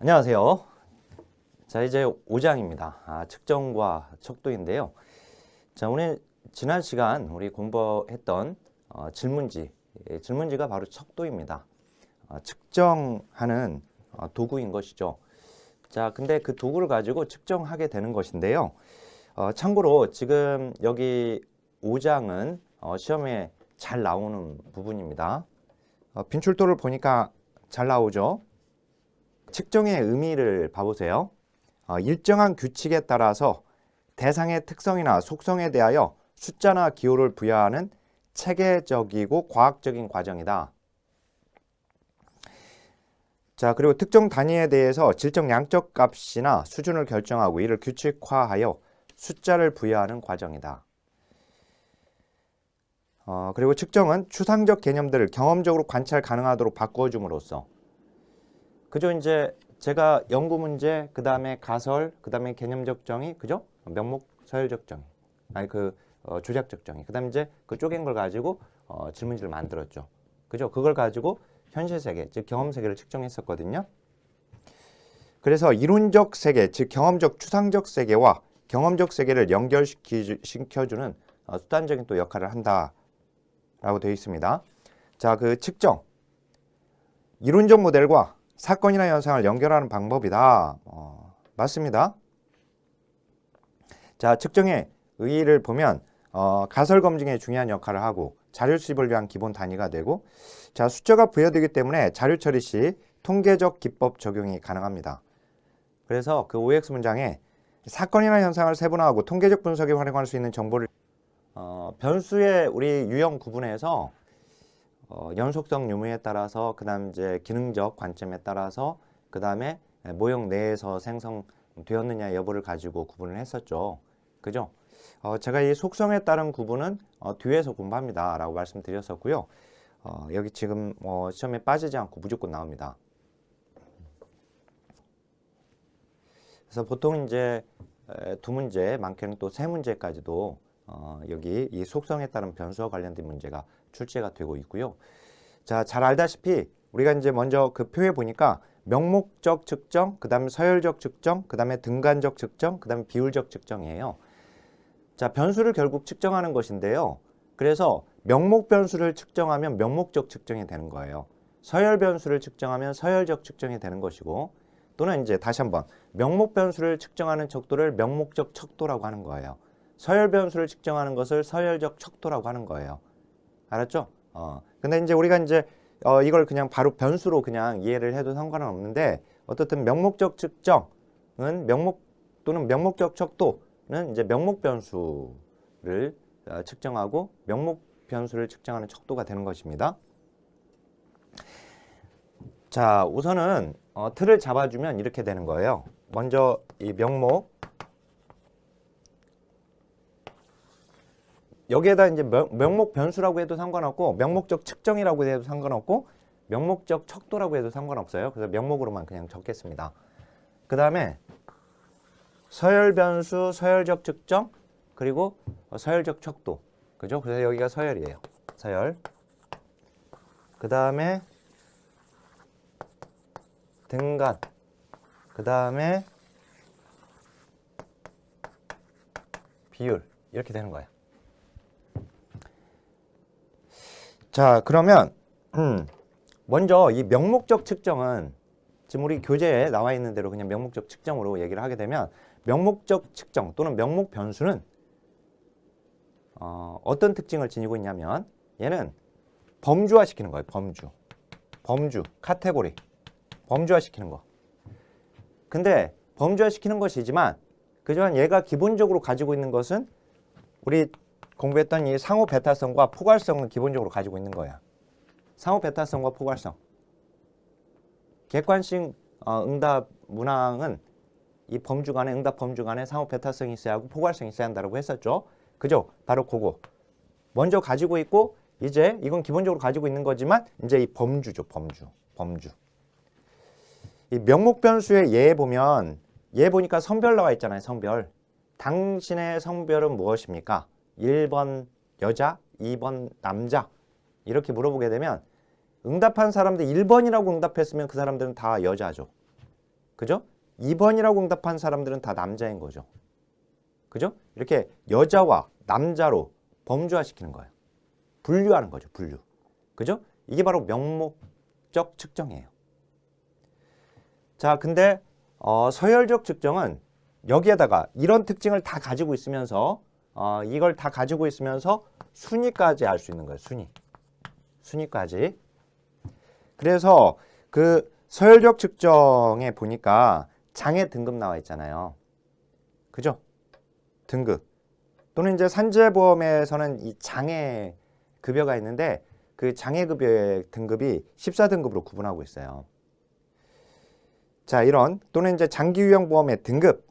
안녕하세요. 자, 이제 5장입니다. 측정과 척도인데요. 자, 오늘 지난 시간 우리 공부했던 질문지가 바로 척도입니다. 측정하는 도구인 것이죠. 자, 근데 그 도구를 가지고 측정하게 되는 것인데요. 참고로 지금 여기 5장은 시험에 잘 나오는 부분입니다. 빈출도를 보니까 잘 나오죠. 측정의 의미를 봐보세요. 일정한 규칙에 따라서 대상의 특성이나 속성에 대하여 숫자나 기호를 부여하는 체계적이고 과학적인 과정이다. 자, 그리고 특정 단위에 대해서 질적 양적 값이나 수준을 결정하고 이를 규칙화하여 숫자를 부여하는 과정이다. 그리고 측정은 추상적 개념들을 경험적으로 관찰 가능하도록 바꿔줌으로써, 그죠? 이제 제가 연구 문제, 그 다음에 가설, 그 다음에 개념적 정의, 그죠? 명목 서열적 정의, 조작적 정의, 그 다음에 이제 그 쪼갠 걸 가지고 질문지를 만들었죠. 그죠? 그걸 가지고 현실 세계, 즉 경험 세계를 측정했었거든요. 그래서 이론적 세계, 즉 경험적 추상적 세계와 경험적 세계를 연결시켜주는 수단적인 또 역할을 한다라고 되어 있습니다. 자, 그 측정, 이론적 모델과 사건이나 현상을 연결하는 방법이다. 맞습니다. 자, 측정의 의의를 보면 가설 검증에 중요한 역할을 하고 자료 수집을 위한 기본 단위가 되고, 자, 숫자가 부여되기 때문에 자료 처리 시 통계적 기법 적용이 가능합니다. 그래서 그 OX 문장에 사건이나 현상을 세분화하고 통계적 분석에 활용할 수 있는 정보를 변수의 우리 유형 구분에서 연속성 유무에 따라서, 그 다음 이제 기능적 관점에 따라서, 그 다음에 모형 내에서 생성되었느냐 여부를 가지고 구분을 했었죠. 그죠? 제가 이 속성에 따른 구분은 뒤에서 공부합니다 라고 말씀드렸었고요. 여기 지금 시험에 빠지지 않고 무조건 나옵니다. 그래서 보통 이제 두 문제, 많게는 또 세 문제까지도 여기 이 속성에 따른 변수와 관련된 문제가 출제가 되고 있고요. 자, 잘 알다시피 우리가 이제 먼저 그 표에 보니까 명목적 측정, 그 다음에 서열적 측정, 그 다음에 등간적 측정, 그 다음에 비율적 측정이에요. 자, 변수를 결국 측정하는 것인데요. 그래서 명목 변수를 측정하면 명목적 측정이 되는 거예요. 서열 변수를 측정하면 서열적 측정이 되는 것이고, 또는 이제 다시 한번 명목 변수를 측정하는 척도를 명목적 척도라고 하는 거예요. 서열 변수를 측정하는 것을 서열적 척도라고 하는 거예요. 알았죠? 근데 이제 우리가 이제 이걸 그냥 바로 변수로 그냥 이해를 해도 상관은 없는데, 어떻든 명목적 측정은 또는 명목적 척도는 이제 명목 변수를 측정하고 명목 변수를 측정하는 척도가 되는 것입니다. 자, 우선은 틀을 잡아주면 이렇게 되는 거예요. 먼저 이 명목, 여기에다 이제 명목 변수라고 해도 상관없고, 명목적 측정이라고 해도 상관없고, 명목적 척도라고 해도 상관없어요. 그래서 명목으로만 그냥 적겠습니다. 그 다음에 서열 변수, 서열적 측정, 그리고 서열적 척도. 그죠? 그래서 여기가 서열이에요. 서열. 그 다음에 등간. 그 다음에 비율. 이렇게 되는 거예요. 자, 그러면 먼저 이 명목적 측정은 지금 우리 교재에 나와 있는 대로 그냥 명목적 측정으로 얘기를 하게 되면, 명목적 측정 또는 명목 변수는 어떤 특징을 지니고 있냐면, 얘는 범주화시키는 거예요. 범주, 카테고리, 범주화시키는 거. 근데 범주화시키는 것이지만, 그지만 얘가 기본적으로 가지고 있는 것은 우리 공부했던 이 상호 배타성과 포괄성을 기본적으로 가지고 있는 거야. 상호 배타성과 포괄성. 객관식 응답 문항은 이 범주 간에, 응답 범주 간에 상호 배타성이 있어야 하고 포괄성이 있어야 한다고 했었죠. 그죠? 바로 그거. 먼저 가지고 있고, 이제 이건 기본적으로 가지고 있는 거지만, 이제 이 범주죠. 범주. 이 명목 변수의 예에 보면, 얘 보니까 성별 나와 있잖아요. 성별. 당신의 성별은 무엇입니까? 1번 여자, 2번 남자. 이렇게 물어보게 되면 응답한 사람들 1번이라고 응답했으면 그 사람들은 다 여자죠. 그죠? 2번이라고 응답한 사람들은 다 남자인 거죠. 그죠? 이렇게 여자와 남자로 범주화시키는 거예요. 분류하는 거죠. 분류. 그죠? 이게 바로 명목적 측정이에요. 자, 근데 서열적 측정은 여기에다가 이런 특징을 다 가지고 있으면서 이걸 다 가지고 있으면서 순위까지 알 수 있는 거예요. 순위까지. 그래서 그 서열적 측정에 보니까 장애 등급 나와 있잖아요. 그죠? 등급. 또는 이제 산재보험에서는 이 장애 급여가 있는데 그 장애 급여의 등급이 14등급으로 구분하고 있어요. 자, 이런 또는 이제 장기 유형 보험의 등급.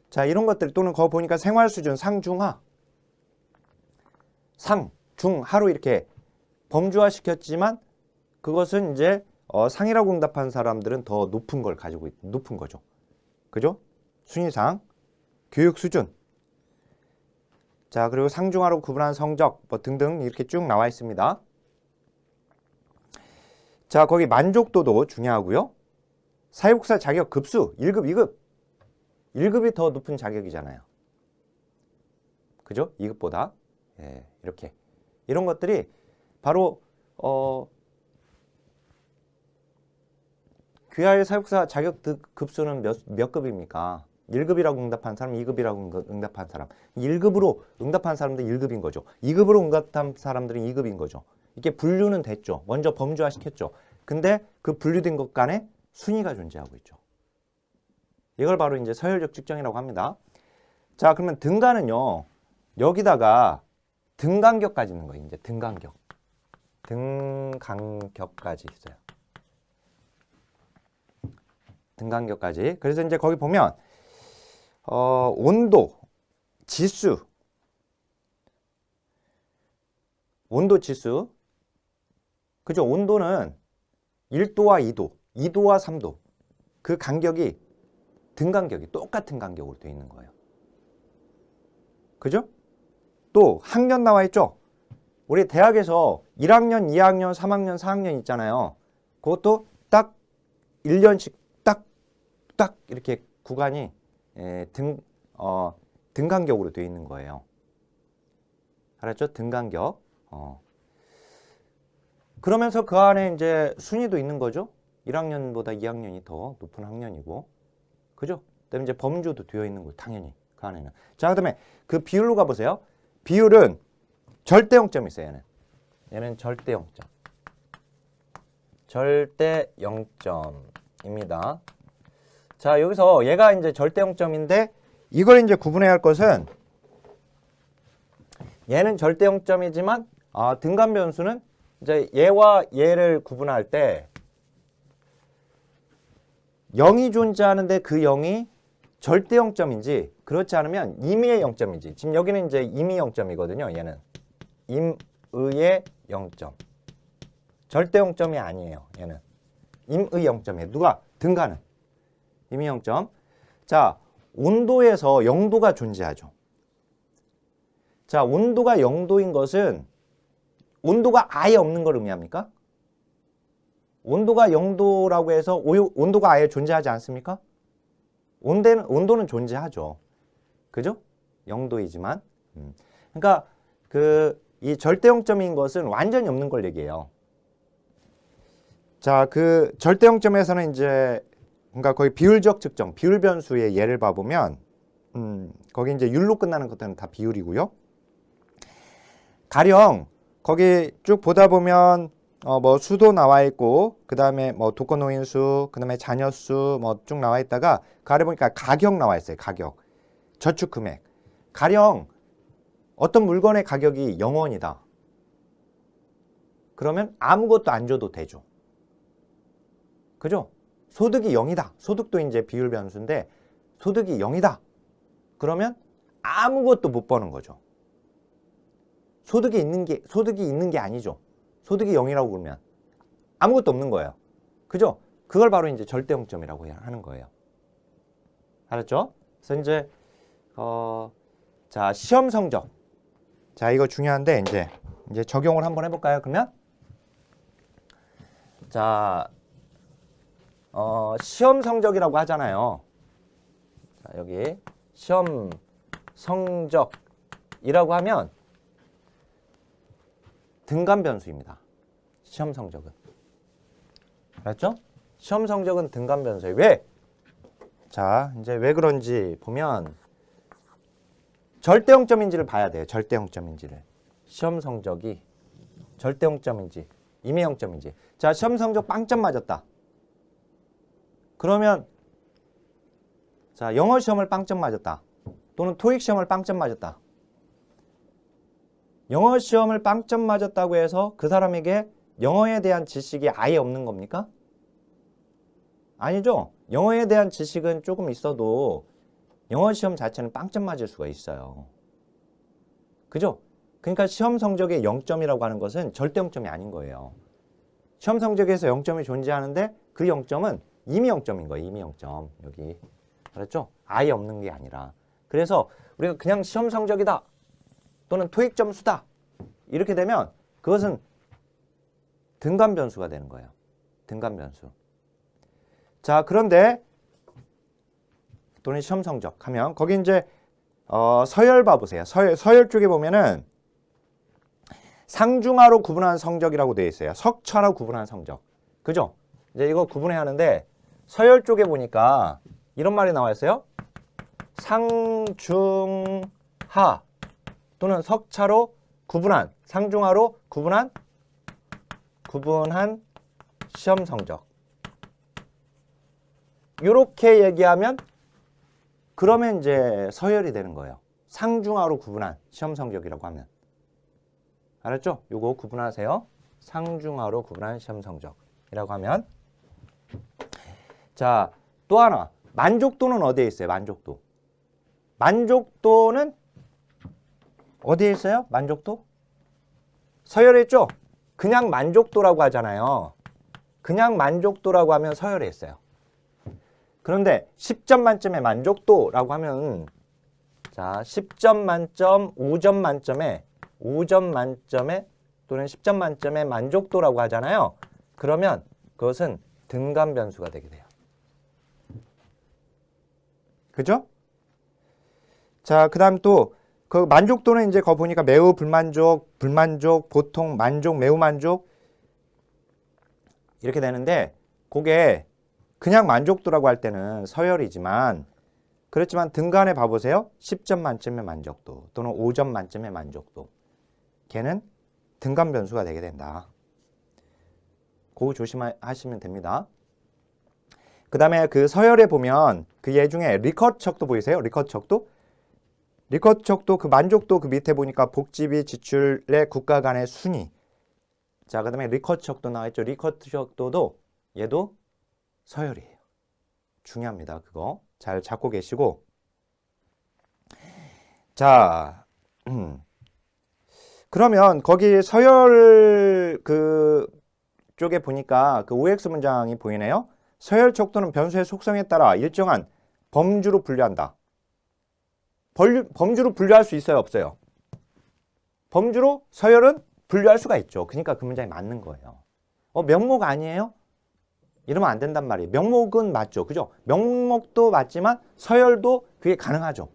자, 이런 것들 또는 거기 보니까 생활 수준 상중하. 상, 중, 하로 이렇게 범주화 시켰지만 그것은 이제 상이라고 응답한 사람들은 더 높은 걸 가지고 높은 거죠. 그죠? 순위상, 교육 수준. 자, 그리고 상중하로 구분한 성적 뭐 등등 이렇게 쭉 나와 있습니다. 자, 거기 만족도도 중요하고요. 사회복사 자격 급수 1급, 2급. 1급이 더 높은 자격이잖아요. 그죠? 2급보다. 예, 이렇게. 이런 것들이 바로 귀하의 사회복사 자격 급수는 몇 급입니까? 1급이라고 응답한 사람, 2급이라고 응답한 사람. 1급으로 응답한 사람들 1급인 거죠. 2급으로 응답한 사람들은 2급인 거죠. 이게 분류는 됐죠. 먼저 범주화 시켰죠. 근데 그 분류된 것 간에 순위가 존재하고 있죠. 이걸 바로 이제 서열적 측정이라고 합니다. 자, 그러면 등간은요. 여기다가 등간격까지 있는 거예요. 이제 등간격. 등간격까지 있어요. 등간격까지. 그래서 이제 거기 보면 온도, 지수, 온도 지수. 그죠? 온도는 1도와 2도, 2도와 3도. 그 간격이 등간격이 똑같은 간격으로 되어 있는 거예요. 그죠? 또 학년 나와 있죠? 우리 대학에서 1학년, 2학년, 3학년, 4학년 있잖아요. 그것도 딱 1년씩 딱 이렇게 구간이 등간격으로 되어 있는 거예요. 알았죠? 등간격. 그러면서 그 안에 이제 순위도 있는 거죠. 1학년보다 2학년이 더 높은 학년이고. 그죠? 그다음에 이제 범주도 되어 있는 거예요. 당연히 그 안에는. 자, 그다음에 그 비율로 가보세요. 비율은 절대 0점이 있어요. 얘는 절대 0점. 절대 0점입니다. 자, 여기서 얘가 이제 절대 0점인데 이걸 이제 구분해야 할 것은 얘는 절대 0점이지만 등간 변수는 이제 얘와 얘를 구분할 때 0이 존재하는데 그 0이 절대 0점인지 그렇지 않으면 임의의 0점인지. 지금 여기는 이제 임의 0점이거든요. 얘는 임의의 0점. 절대 0점이 아니에요. 얘는 임의 0점이에요. 누가? 등간은 임의 0점. 자, 온도에서 0도가 존재하죠. 자, 온도가 0도인 것은 온도가 아예 없는 걸 의미합니까? 온도가 0도라고 해서 온도가 아예 존재하지 않습니까? 온도는 존재하죠. 그죠? 0도이지만. 그러니까 이 절대 0점인 것은 완전히 없는 걸 얘기해요. 자, 그 절대 0점에서는 이제 그러니까 거의 비율적 측정, 비율 변수의 예를 봐보면 거기 이제 율로 끝나는 것들은 다 비율이고요. 가령 거기 쭉 보다 보면 뭐 수도 나와 있고 그 다음에 뭐 독거노인수, 그 다음에 자녀수 뭐 쭉 나와 있다가 그 아래 보니까 가격 나와 있어요. 가격, 저축 금액. 가령 어떤 물건의 가격이 0원이다. 그러면 아무것도 안 줘도 되죠. 그죠? 소득이 0이다. 소득도 이제 비율 변수인데 소득이 0이다. 그러면 아무것도 못 버는 거죠. 소득이 있는 게 아니죠. 소득이 0이라고 그러면 아무것도 없는 거예요. 그죠? 그걸 바로 이제 절대 0점이라고 하는 거예요. 알았죠? 그래서 이제 자, 시험 성적. 자, 이거 중요한데 이제 적용을 한번 해볼까요? 그러면 자, 시험 성적이라고 하잖아요. 자, 여기 시험 성적이라고 하면 등간 변수입니다. 시험 성적은. 알았죠? 시험 성적은 등간 변수예요. 왜? 자, 이제 왜 그런지 보면 절대 0점인지를 봐야 돼요. 절대 0점인지를. 시험 성적이 절대 0점인지 임의 0점인지. 자, 시험 성적 빵점 맞았다. 그러면 자, 영어 시험을 빵점 맞았다. 또는 토익 시험을 빵점 맞았다. 영어 시험을 빵점 맞았다고 해서 그 사람에게 영어에 대한 지식이 아예 없는 겁니까? 아니죠. 영어에 대한 지식은 조금 있어도 영어 시험 자체는 빵점 맞을 수가 있어요. 그죠? 그러니까 시험 성적의 0점이라고 하는 것은 절대 0점이 아닌 거예요. 시험 성적에서 0점이 존재하는데 그 0점은 임의 0점인 거예요. 임의 0점. 여기. 알았죠? 아예 없는 게 아니라. 그래서 우리가 그냥 시험 성적이다. 또는 토익 점수다. 이렇게 되면 그것은 등간 변수가 되는 거예요. 등간 변수. 자, 그런데 또는 시험 성적 하면 거기 이제 서열 봐보세요. 서열 쪽에 보면은 상중하로 구분한 성적이라고 되어 있어요. 석차로 구분한 성적. 그죠? 이제 이거 구분해야 하는데 서열 쪽에 보니까 이런 말이 나와 있어요. 상중하 또는 석차로 구분한, 상중하로 구분한 시험 성적. 이렇게 얘기하면 그러면 이제 서열이 되는 거예요. 상중하로 구분한 시험 성적이라고 하면. 알았죠? 요거 구분하세요. 상중하로 구분한 시험 성적이라고 하면. 자, 또 하나. 만족도는 어디에 있어요? 만족도. 만족도는 어디에 있어요? 만족도? 서열에 있죠? 그냥 만족도라고 하잖아요. 그냥 만족도라고 하면 서열에 있어요. 그런데 10점 만점의 만족도라고 하면 자, 10점 만점, 5점 만점에 5점 만점에 또는 10점 만점의 만족도라고 하잖아요. 그러면 그것은 등간 변수가 되게 돼요. 그죠? 자, 그다음 또 그 만족도는 이제 거 보니까 매우 불만족, 불만족, 보통 만족, 매우 만족 이렇게 되는데 그게 그냥 만족도라고 할 때는 서열이지만 그렇지만 등간에 봐보세요. 10점 만점의 만족도 또는 5점 만점의 만족도. 걔는 등간 변수가 되게 된다. 그거 조심하시면 됩니다. 그 다음에 그 서열에 보면 그 얘 중에 리커트 척도 보이세요? 리커트 척도? 리커트 척도 그 만족도 그 밑에 보니까 복지비 지출의 국가 간의 순위. 자, 그 다음에 리커트 척도 나와있죠. 리커트 척도도 얘도 서열이에요. 중요합니다. 그거 잘 잡고 계시고. 자, 그러면 거기 서열 그 쪽에 보니까 그 OX 문장이 보이네요. 서열 척도는 변수의 속성에 따라 일정한 범주로 분류한다. 범주로 분류할 수 있어요? 없어요? 범주로 서열은 분류할 수가 있죠. 그러니까 그 문장이 맞는 거예요. 명목 아니에요? 이러면 안 된단 말이에요. 명목은 맞죠. 그죠? 명목도 맞지만 서열도 그게 가능하죠.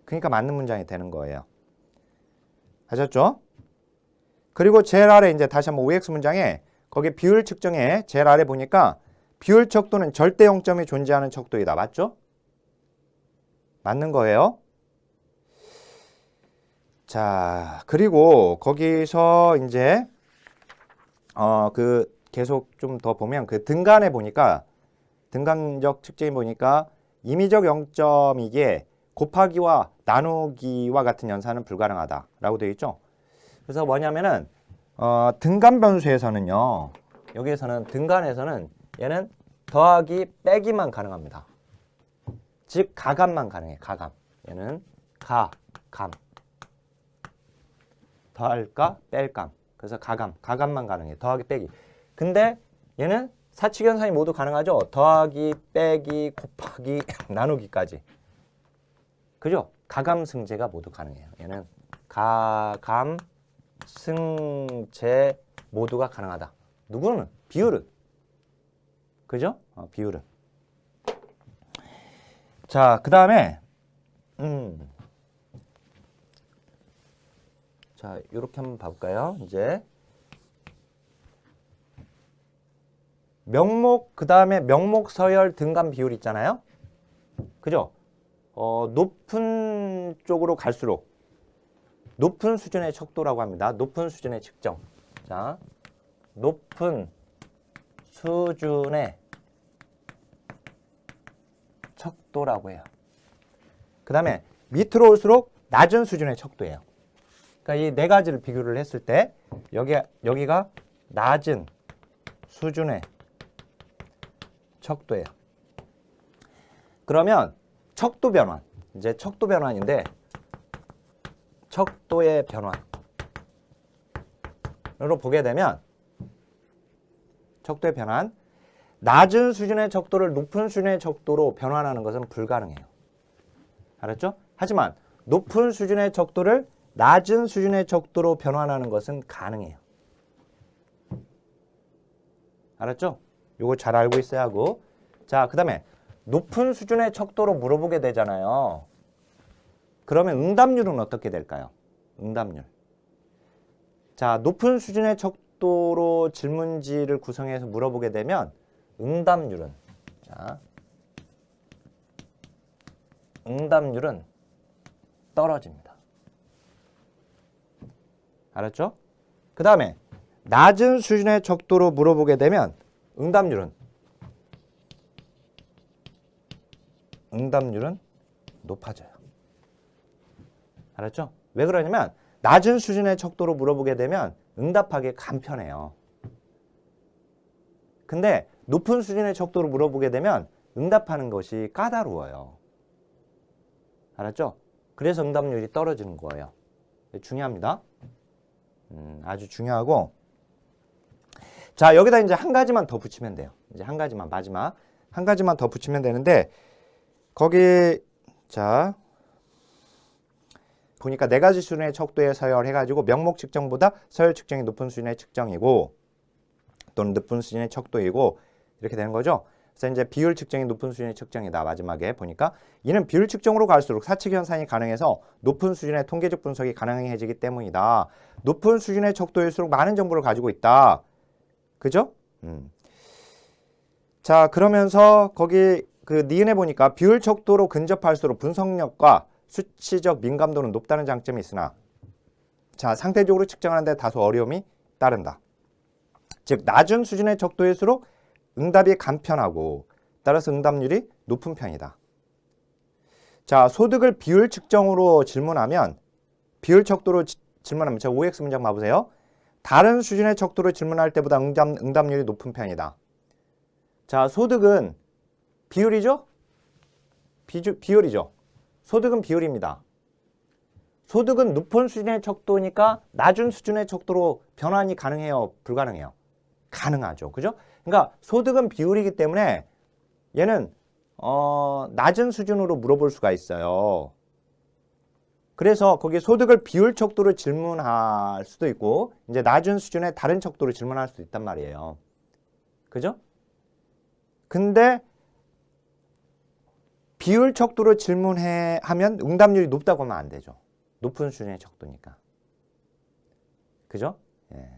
그러니까 맞는 문장이 되는 거예요. 아셨죠? 그리고 제일 아래 이제 다시 한번 OX 문장에 거기 비율 측정에 제일 아래 보니까 비율 척도는 절대 0점이 존재하는 척도이다. 맞죠? 맞는 거예요. 자, 그리고 거기서 이제 그 계속 좀 더 보면 그 등간에 보니까 등간적 측정에 보니까 임의적 0점이기에 곱하기와 나누기와 같은 연산은 불가능하다라고 되어 있죠. 그래서 뭐냐면은 등간 변수에서는요. 여기에서는 등간에서는 얘는 더하기 빼기만 가능합니다. 즉 가감만 가능해. 가감. 얘는 가감. 더할까 뺄감. 그래서 가감만 가능해. 더하기 빼기. 근데 얘는 사칙연산이 모두 가능하죠. 더하기 빼기 곱하기 나누기까지. 그죠? 가감 승제가 모두 가능해요. 얘는 가감 승제 모두가 가능하다. 누구는? 비율은. 그죠? 비율은. 자, 그 다음에 자, 이렇게 한번 봐볼까요? 이제 명목, 그 다음에 명목, 서열, 등간 비율 있잖아요. 그죠? 높은 쪽으로 갈수록 높은 수준의 척도라고 합니다. 높은 수준의 측정. 자, 높은 수준의 척도라고 해요. 그 다음에 밑으로 올수록 낮은 수준의 척도예요. 그러니까 이 네 가지를 비교를 했을 때 여기가 낮은 수준의 척도예요. 그러면 척도 변환, 이제 척도 변환인데 척도의 변환으로 보게 되면 척도의 변환, 낮은 수준의 척도를 높은 수준의 척도로 변환하는 것은 불가능해요. 알았죠? 하지만 높은 수준의 척도를 낮은 수준의 척도로 변환하는 것은 가능해요. 알았죠? 요거 잘 알고 있어야 하고. 자, 그 다음에 높은 수준의 척도로 물어보게 되잖아요. 그러면 응답률은 어떻게 될까요? 응답률. 자, 높은 수준의 척도로 질문지를 구성해서 물어보게 되면 응답률은, 자, 응답률은 떨어집니다. 알았죠? 그 다음에 낮은 수준의 척도로 물어보게 되면 응답률은 높아져요. 알았죠? 왜 그러냐면 낮은 수준의 척도로 물어보게 되면 응답하기 간편해요. 근데 높은 수준의 척도로 물어보게 되면 응답하는 것이 까다로워요. 알았죠? 그래서 응답률이 떨어지는 거예요. 중요합니다. 아주 중요하고. 자, 여기다 이제 한 가지만 더 붙이면 돼요. 이제 한 가지만, 마지막 한 가지만 더 붙이면 되는데, 거기 자 보니까 네 가지 수준의 척도에 서열해가지고 명목 측정보다 서열 측정이 높은 수준의 측정이고 또는 높은 수준의 척도이고 이렇게 되는 거죠. 그래서 이제 비율 측정이 높은 수준의 측정이다. 마지막에 보니까 이는 비율 측정으로 갈수록 사측 현상이 가능해서 높은 수준의 통계적 분석이 가능해지기 때문이다. 높은 수준의 척도일수록 많은 정보를 가지고 있다. 그죠? 자, 그러면서 거기 그 니은에 보니까 비율 척도로 근접할수록 분석력과 수치적 민감도는 높다는 장점이 있으나, 자, 상대적으로 측정하는데 다소 어려움이 따른다. 즉 낮은 수준의 척도일수록 응답이 간편하고 따라서 응답률이 높은 편이다. 자, 소득을 비율 측정으로 질문하면, 비율 척도로 질문하면, 자, OX 문장 봐보세요. 다른 수준의 척도로 질문할 때보다 응답률이 높은 편이다. 자, 소득은 비율이죠? 비율이죠. 소득은 비율입니다. 소득은 높은 수준의 척도니까 낮은 수준의 척도로 변환이 가능해요? 불가능해요? 가능하죠. 그죠? 그러니까 소득은 비율이기 때문에 얘는 낮은 수준으로 물어볼 수가 있어요. 그래서 거기 소득을 비율 척도로 질문할 수도 있고 이제 낮은 수준의 다른 척도로 질문할 수도 있단 말이에요. 그죠? 근데 비율 척도로 질문하면 응답률이 높다고 하면 안 되죠. 높은 수준의 척도니까. 그죠? 예.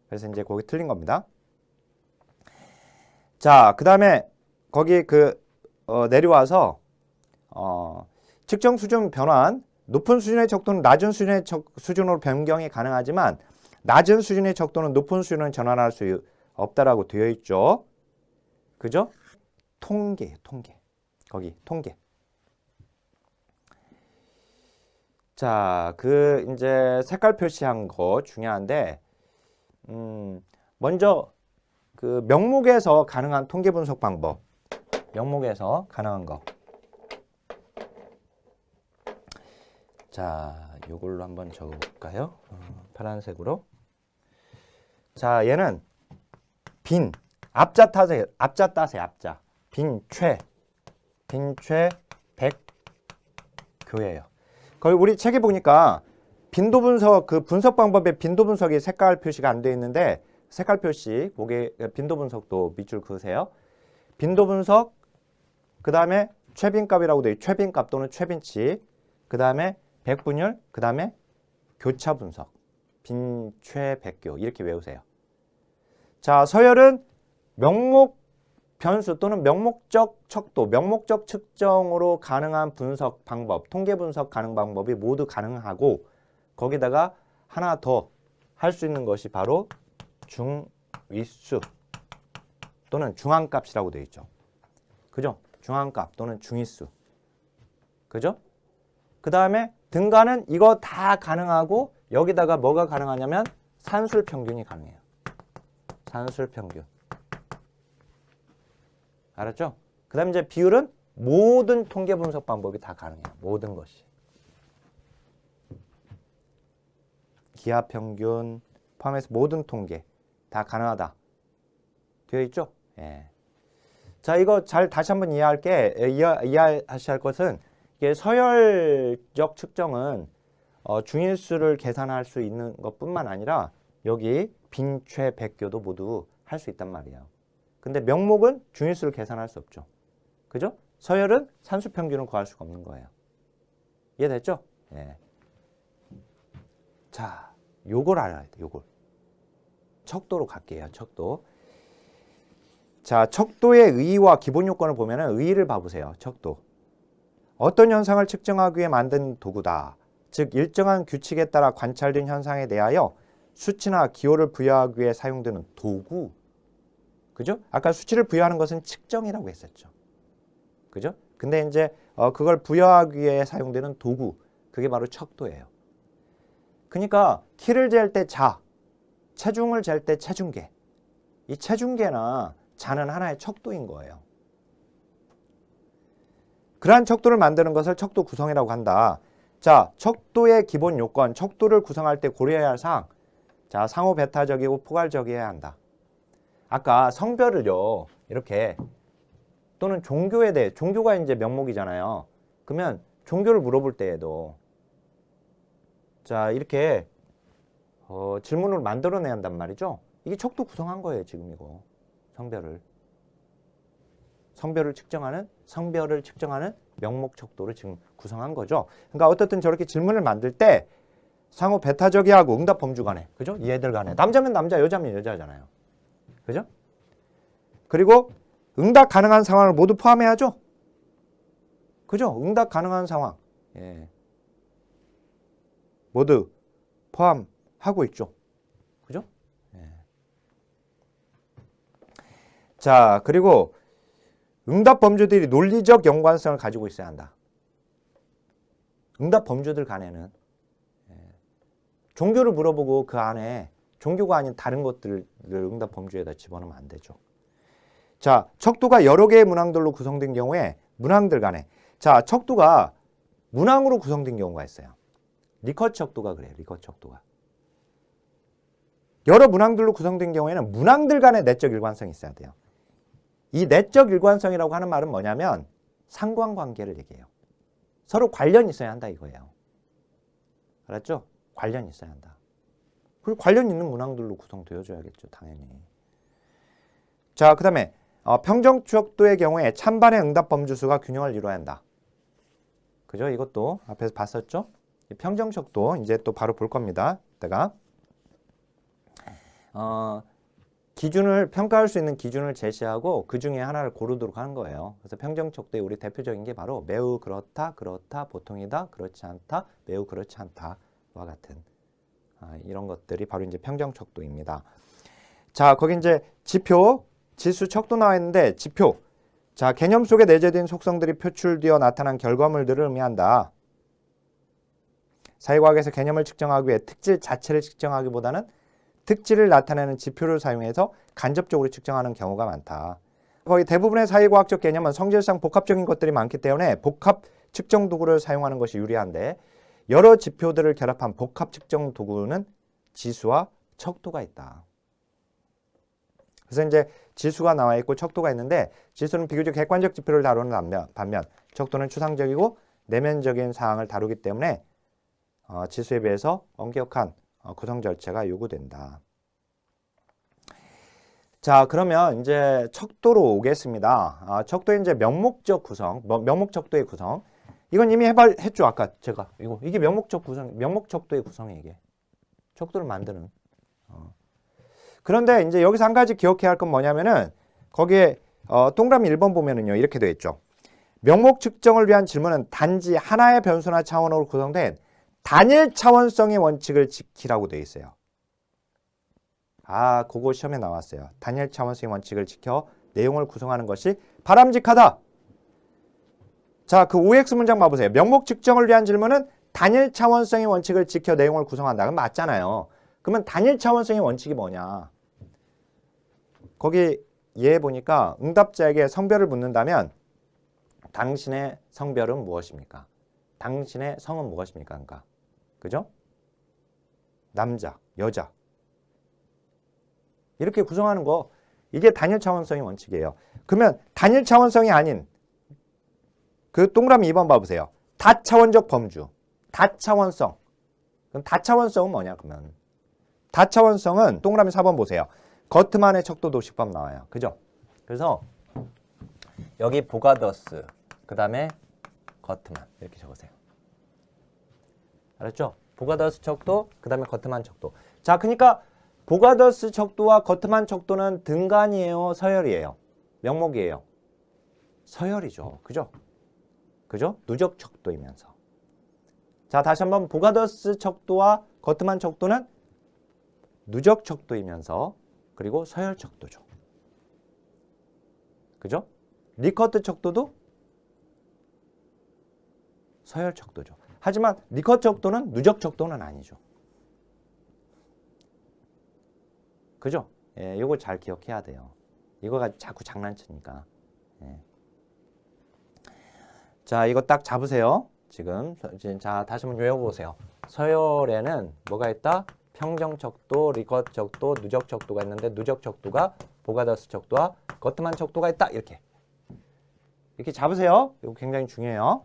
그래서 이제 거기 틀린 겁니다. 자, 그 다음에 거기 내려와서 측정 수준 변환, 높은 수준의 척도는 낮은 수준의 수준으로 변경이 가능하지만 낮은 수준의 척도는 높은 수준으로 전환할 수 없다라고 되어 있죠. 그죠? 통계. 거기 통계. 자, 이제 색깔 표시한 거 중요한데, 먼저 명목에서 가능한 통계 분석 방법. 명목에서 가능한 거. 자, 요걸로 한번 적어볼까요? 파란색으로. 자, 얘는 앞자 따세요. 앞자. 빈최 100교예요. 거기 우리 책에 보니까 빈도 분석, 분석 방법에 빈도 분석이 색깔 표시가 안 되어 있는데 색깔 표시, 거기에 빈도 분석도 밑줄 그으세요. 빈도 분석, 그 다음에 최빈값이라고 돼 있죠. 최빈값 또는 최빈치, 그 다음에 백분율, 그 다음에 교차 분석, 빈최백교 이렇게 외우세요. 자, 서열은 명목 변수 또는 명목적 척도, 명목적 측정으로 가능한 분석 방법, 통계 분석 가능 방법이 모두 가능하고 거기다가 하나 더 할 수 있는 것이 바로 중위수 또는 중앙값이라고 되어 있죠. 그죠? 중앙값 또는 중위수. 그죠? 그 다음에 등가는 이거 다 가능하고 여기다가 뭐가 가능하냐면 산술평균이 가능해요. 산술평균. 알았죠? 그 다음에 이제 비율은 모든 통계 분석 방법이 다 가능해요. 모든 것이. 기하평균 포함해서 모든 통계 다 가능하다. 되어 있죠? 예. 자, 이거 잘 다시 한번 이해하셔야 할 것은 이게 서열적 측정은 중위수를 계산할 수 있는 것뿐만 아니라 여기 빈최백교도 모두 할 수 있단 말이에요. 근데 명목은 중위수를 계산할 수 없죠. 그죠? 서열은 산수평균을 구할 수가 없는 거예요. 이해됐죠? 예. 자, 요걸 알아야 돼. 요걸. 척도로 갈게요. 척도. 자, 척도의 의의와 기본 요건을 보면은 의의를 봐보세요. 척도. 어떤 현상을 측정하기 위해 만든 도구다. 즉 일정한 규칙에 따라 관찰된 현상에 대하여 수치나 기호를 부여하기 위해 사용되는 도구. 그죠? 아까 수치를 부여하는 것은 측정이라고 했었죠. 그죠? 근데 이제 그걸 부여하기 위해 사용되는 도구. 그게 바로 척도예요. 그러니까 키를 잴 때 자, 체중을 잴 때 체중계. 이 체중계나 자는 하나의 척도인 거예요. 그러한 척도를 만드는 것을 척도 구성이라고 한다. 자, 척도의 기본 요건, 척도를 구성할 때 고려해야 할 사항. 자, 상호 배타적이고 포괄적이어야 한다. 아까 성별을요, 이렇게 또는 종교에 대해, 종교가 이제 명목이잖아요. 그러면 종교를 물어볼 때에도 자, 이렇게 질문을 만들어내야 한단 말이죠. 이게 척도 구성한 거예요, 지금 이거. 성별을 측정하는 명목 척도를 지금 구성한 거죠. 그러니까 어떻든 저렇게 질문을 만들 때 상호 배타적이하고 응답 범주 간에, 그죠? 얘들 간에 남자면 남자, 여자면 여자잖아요. 그죠? 그리고 응답 가능한 상황을 모두 포함해야죠. 그죠? 응답 가능한 상황. 예. 모두 포함하고 있죠. 그죠? 예. 자, 그리고 응답 범주들이 논리적 연관성을 가지고 있어야 한다. 응답 범주들 간에는 종교를 물어보고 그 안에 종교가 아닌 다른 것들을 응답 범주에다 집어넣으면 안 되죠. 자, 척도가 여러 개의 문항들로 구성된 경우에 문항들 간에 자, 척도가 문항으로 구성된 경우가 있어요. 리커트 척도가 그래요. 리커트 척도가. 여러 문항들로 구성된 경우에는 문항들 간의 내적 일관성이 있어야 돼요. 이 내적 일관성이라고 하는 말은 뭐냐면 상관관계를 얘기해요. 서로 관련이 있어야 한다 이거예요. 알았죠? 관련이 있어야 한다. 그리고 관련 있는 문항들로 구성되어줘야겠죠. 당연히. 자, 그 다음에 평정척도의 경우에 찬반의 응답 범주수가 균형을 이루어야 한다. 그죠? 이것도 앞에서 봤었죠? 평정척도 이제 또 바로 볼 겁니다. 이따가 기준을 평가할 수 있는 기준을 제시하고 그 중에 하나를 고르도록 하는 거예요. 그래서 평정척도의 우리 대표적인 게 바로 매우 그렇다, 그렇다, 보통이다, 그렇지 않다, 매우 그렇지 않다와 같은 이런 것들이 바로 이제 평정척도입니다. 자, 거기 이제 지표, 지수, 척도 나와 있는데 지표. 자, 개념 속에 내재된 속성들이 표출되어 나타난 결과물들을 의미한다. 사회과학에서 개념을 측정하기 위해 특질 자체를 측정하기보다는 특질을 나타내는 지표를 사용해서 간접적으로 측정하는 경우가 많다. 거의 대부분의 사회과학적 개념은 성질상 복합적인 것들이 많기 때문에 복합 측정 도구를 사용하는 것이 유리한데 여러 지표들을 결합한 복합 측정 도구는 지수와 척도가 있다. 그래서 이제 지수가 나와 있고 척도가 있는데 지수는 비교적 객관적 지표를 다루는 반면 척도는 추상적이고 내면적인 사항을 다루기 때문에 지수에 비해서 엄격한 구성 절차가 요구된다. 자, 그러면 이제 척도로 오겠습니다. 척도의 이제 명목적 구성, 명목 척도의 구성. 이건 이미 했죠. 아까 제가. 이게 명목적 구성, 명목 척도의 구성이에요, 이게. 척도를 만드는. 그런데 이제 여기서 한 가지 기억해야 할 건 뭐냐면은 거기에 동그라미 1번 보면은요. 이렇게 되어 있죠. 명목 측정을 위한 질문은 단지 하나의 변수나 차원으로 구성된 단일 차원성의 원칙을 지키라고 되어 있어요. 그거 시험에 나왔어요. 단일 차원성의 원칙을 지켜 내용을 구성하는 것이 바람직하다. 자, 그 OX 문장 봐보세요. 명목 측정을 위한 질문은 단일 차원성의 원칙을 지켜 내용을 구성한다. 그럼 맞잖아요. 그러면 단일 차원성의 원칙이 뭐냐? 거기 얘 보니까 응답자에게 성별을 묻는다면 당신의 성별은 무엇입니까? 당신의 성은 무엇입니까? 그러니까. 그죠? 남자, 여자. 이렇게 구성하는 거, 이게 단일 차원성의 원칙이에요. 그러면 단일 차원성이 아닌 그 동그라미 2번 봐보세요. 다차원적 범주. 다차원성. 그럼 다차원성은 뭐냐 그러면. 다차원성은 동그라미 4번 보세요. 거트만의 척도 도식법 나와요. 그죠? 그래서 여기 보가더스, 그 다음에 거트만 이렇게 적으세요. 알았죠? 보가더스 척도, 그 다음에 거트만 척도. 자, 그러니까 보가더스 척도와 거트만 척도는 등간이에요, 서열이에요? 명목이에요? 서열이죠. 그죠? 그죠? 누적 척도이면서. 자, 다시 한번 보가더스 척도와 거트만 척도는 누적 척도이면서 그리고 서열 척도죠. 그죠? 리커트 척도도 서열 척도죠. 하지만 리커트 척도는 누적 척도는 아니죠. 그죠? 예, 이거 잘 기억해야 돼요. 이거가 자꾸 장난치니까. 예. 자, 이거 딱 잡으세요. 지금. 자, 다시 한번 외워보세요. 서열에는 뭐가 있다? 평정 척도, 리커트 척도, 누적 척도가 있는데 누적 척도가 보가더스 척도와 거트만 척도가 있다. 이렇게. 이렇게 잡으세요. 이거 굉장히 중요해요.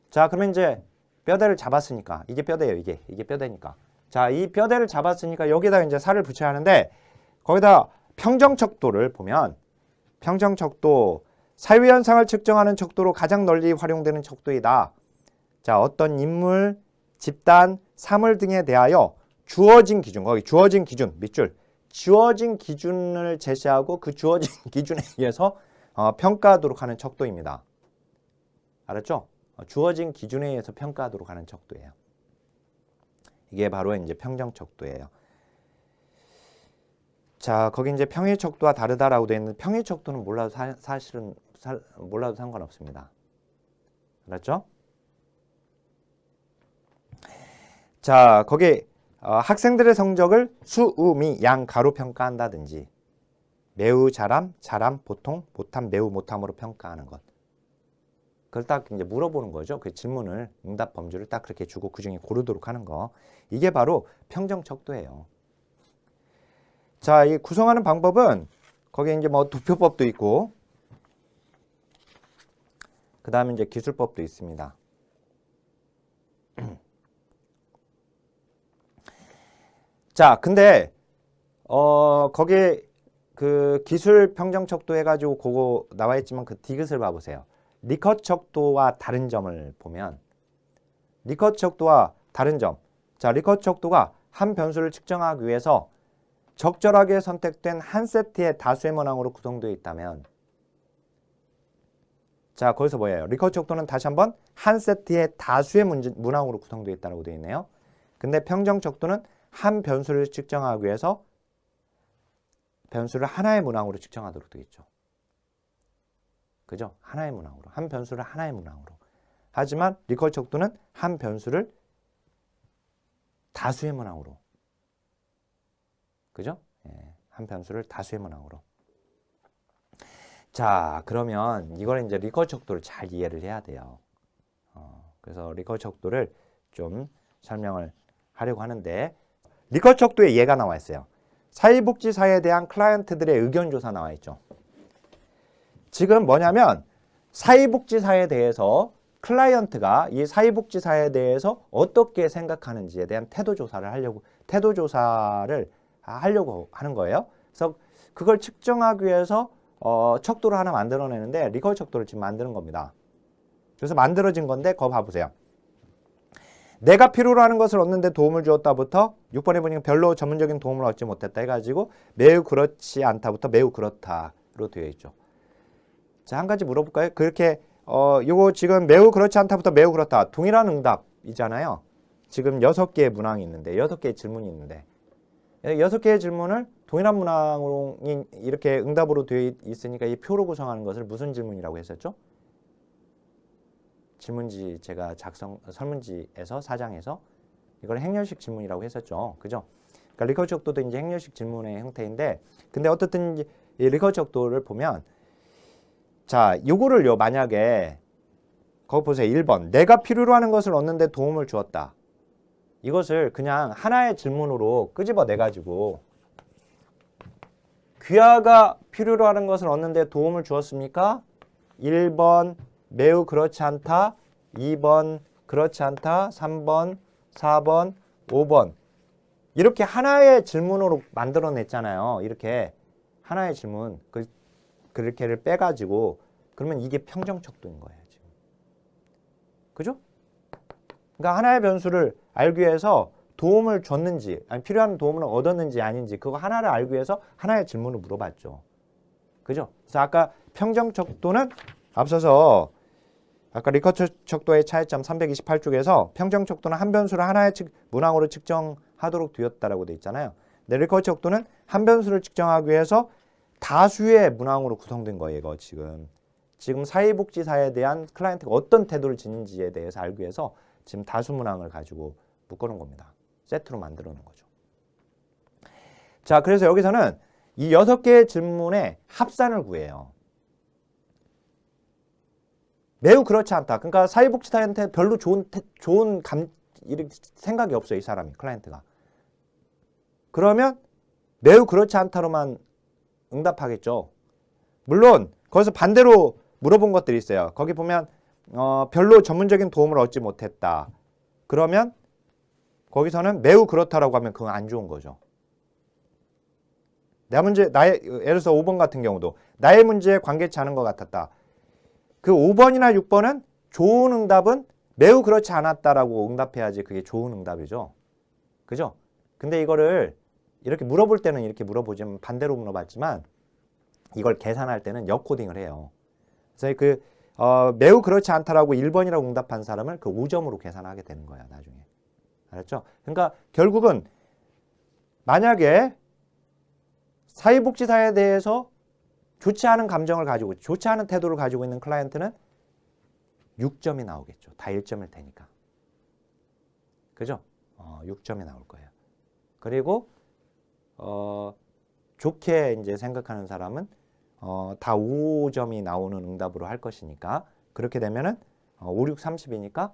자, 그러면 이제 뼈대를 잡았으니까. 이게 뼈대예요, 이게. 이게 뼈대니까. 자, 이 뼈대를 잡았으니까 여기다가 이제 살을 붙여야 하는데 거기다 평정 척도를 보면 평정 척도, 사유 현상을 측정하는 척도로 가장 널리 활용되는 척도이다. 자, 어떤 인물, 집단, 사물 등에 대하여 주어진 기준, 거기 주어진 기준, 밑줄. 주어진 기준을 제시하고 그 주어진 기준에 의해서 평가하도록 하는 척도입니다. 알았죠? 주어진 기준에 의해서 평가하도록 하는 척도예요. 이게 바로 이제 평정 척도예요. 자, 거기 이제 평일 척도와 다르다라고 되어 있는데 평일 척도는 몰라도 사실은 몰라도 상관없습니다. 알았죠? 자, 거기 학생들의 성적을 수, 우, 미, 양, 가로 평가한다든지 매우 잘함, 잘함, 보통, 못함, 매우 못함으로 평가하는 것. 그걸 딱 이제 물어보는 거죠. 그 질문을, 응답 범주를 딱 그렇게 주고 그 중에 고르도록 하는 거. 이게 바로 평정 척도예요. 자, 이 구성하는 방법은 거기에 이제 뭐 도표법도 있고, 그 다음에 이제 기술법도 있습니다. 자, 근데 거기에 그 기술 평정 척도 해가지고 그거 나와 있지만 그 디귿을 봐보세요. 리커트 척도와 다른 점을 보면 리커트 척도와 다른 점. 자, 리커트 척도가 한 변수를 측정하기 위해서 적절하게 선택된 한 세트의 다수의 문항으로 구성되어 있다면 자, 거기서 뭐예요? 리커트 척도는 다시 한번 한 세트의 다수의 문항으로 구성되어 있다고 되어 있네요. 근데 평정 척도는 한 변수를 측정하기 위해서 변수를 하나의 문항으로 측정하도록 되어 있죠. 그죠? 하나의 문항으로. 한 변수를 하나의 문항으로. 하지만 리커트 척도는 한 변수를 다수의 문항으로. 그죠? 예, 한 변수를 다수의 문항으로. 자, 그러면 이걸 이제 리커트 척도를 잘 이해를 해야 돼요. 그래서 리커트 척도를 좀 설명을 하려고 하는데 리커트 척도에 예가 나와 있어요. 사회복지사에 대한 클라이언트들의 의견조사 나와 있죠. 지금 뭐냐면 사회복지사에 대해서 클라이언트가 이 사회복지사에 대해서 어떻게 생각하는지에 대한 태도조사를 하려고 태도조사를 하려고 하는 거예요. 그래서 그걸 측정하기 위해서 척도를 하나 만들어내는데 리커버리 척도를 지금 만드는 겁니다. 그래서 만들어진 건데 그거 봐보세요. 내가 필요로 하는 것을 얻는 데 도움을 주었다부터 6번에 보니까 별로 전문적인 도움을 얻지 못했다 해가지고 매우 그렇지 않다부터 매우 그렇다로 되어 있죠. 자, 한 가지 물어볼까요? 그렇게 요거 지금 매우 그렇지 않다부터 매우 그렇다. 동일한 응답이잖아요. 지금 6개의 문항이 있는데 6개의 질문이 있는데 6개의 질문을 동일한 문항으로 이렇게 응답으로 되어 있으니까 이 표로 구성하는 것을 무슨 질문이라고 했었죠? 질문지 제가 설문지에서 4장에서 이걸 행렬식 질문이라고 했었죠. 그죠? 그러니까 리커버리 척도도 이제 행렬식 질문의 형태인데 근데 어떻든 이 리커버리 척도를 보면 자, 요거를요. 만약에 거기 보세요. 1번. 내가 필요로 하는 것을 얻는 데 도움을 주었다. 이것을 그냥 하나의 질문으로 끄집어 내 가지고 귀하가 필요로 하는 것을 얻는 데 도움을 주었습니까? 1번 매우 그렇지 않다. 2번 그렇지 않다. 3번, 4번, 5번. 이렇게 하나의 질문으로 만들어냈잖아요. 이렇게 하나의 질문. 그렇게를 빼가지고 그러면 이게 평정척도인 거예요. 지금. 그죠? 그러니까 하나의 변수를 알기 위해서 도움을 줬는지 아니 필요한 도움을 얻었는지 아닌지 그거 하나를 알기 위해서 하나의 질문을 물어봤죠. 그죠? 그래서 아까 평정척도는 앞서서 아까 리커버리 척도의 차이점 328쪽에서 평정척도는 한 변수를 하나의 문항으로 측정하도록 되었다라고 돼 있잖아요. 근데 리커버리 척도는 한 변수를 측정하기 위해서 다수의 문항으로 구성된 거예요. 이거 지금 사회복지사에 대한 클라이언트가 어떤 태도를 지니지에 대해서 알기 위해서 지금 다수 문항을 가지고 묶어놓은 겁니다. 세트로 만들어 놓은 거죠. 자, 그래서 여기서는 이 6개의 질문의 합산을 구해요. 매우 그렇지 않다. 그러니까 사회복지사한테 별로 좋은 생각이 없어요. 이 사람이, 클라이언트가. 그러면 매우 그렇지 않다로만 응답하겠죠. 물론 거기서 반대로 물어본 것들이 있어요. 거기 보면 별로 전문적인 도움을 얻지 못했다. 그러면 거기서는 매우 그렇다라고 하면 그건 안 좋은 거죠. 예를 들어서 5번 같은 경우도 나의 문제에 관계치 않은 것 같았다. 그 5번이나 6번은 좋은 응답은 매우 그렇지 않았다라고 응답해야지 그게 좋은 응답이죠. 그죠? 근데 이거를 이렇게 물어볼 때는 이렇게 물어보지만 반대로 물어봤지만 이걸 계산할 때는 역코딩을 해요. 그래서 매우 그렇지 않다라고 1번이라고 응답한 사람을 그 5점으로 계산하게 되는 거야, 나중에. 알았죠? 그러니까 결국은 만약에 사회복지사에 대해서 좋지 않은 감정을 가지고 좋지 않은 태도를 가지고 있는 클라이언트는 6점이 나오겠죠. 다 1점일 테니까. 그죠? 6점이 나올 거예요. 그리고 좋게 이제 생각하는 사람은 다 5점이 나오는 응답으로 할 것이니까 그렇게 되면은 5, 6, 30이니까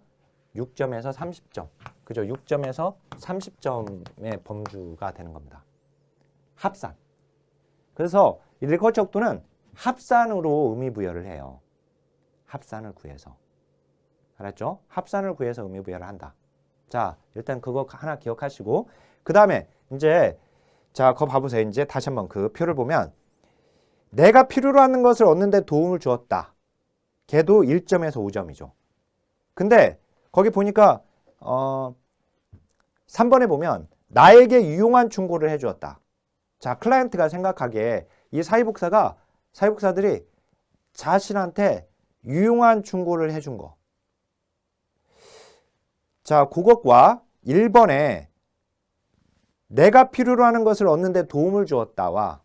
6점에서 30점. 그죠? 6점에서 30점의 범주가 되는 겁니다. 합산. 그래서 이 리커버리 척도는 합산으로 의미 부여를 해요. 합산을 구해서. 알았죠? 합산을 구해서 의미 부여를 한다. 자, 일단 그거 하나 기억하시고 그 다음에 이제 자, 그거 봐보세요. 이제 다시 한번 그 표를 보면 내가 필요로 하는 것을 얻는 데 도움을 주었다. 걔도 1점에서 5점이죠. 근데 거기 보니까 3번에 보면 나에게 유용한 충고를 해주었다. 자, 클라이언트가 생각하기에 이 사회복사들이 자신한테 유용한 충고를 해준 거. 자, 그것과 1번에 내가 필요로 하는 것을 얻는 데 도움을 주었다와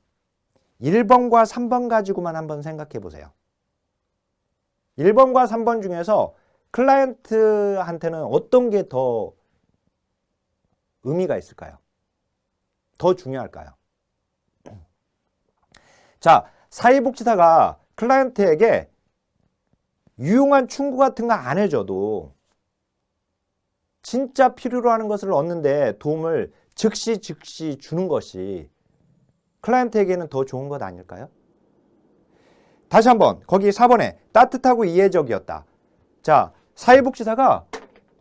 1번과 3번 가지고만 한번 생각해 보세요. 1번과 3번 중에서 클라이언트한테는 어떤 게 더 의미가 있을까요? 더 중요할까요? 자, 사회복지사가 클라이언트에게 유용한 충고 같은 거 안 해줘도 진짜 필요로 하는 것을 얻는데 도움을 즉시 주는 것이 클라이언트에게는 더 좋은 것 아닐까요? 다시 한번 거기 4번에 따뜻하고 이해적이었다. 자, 사회복지사가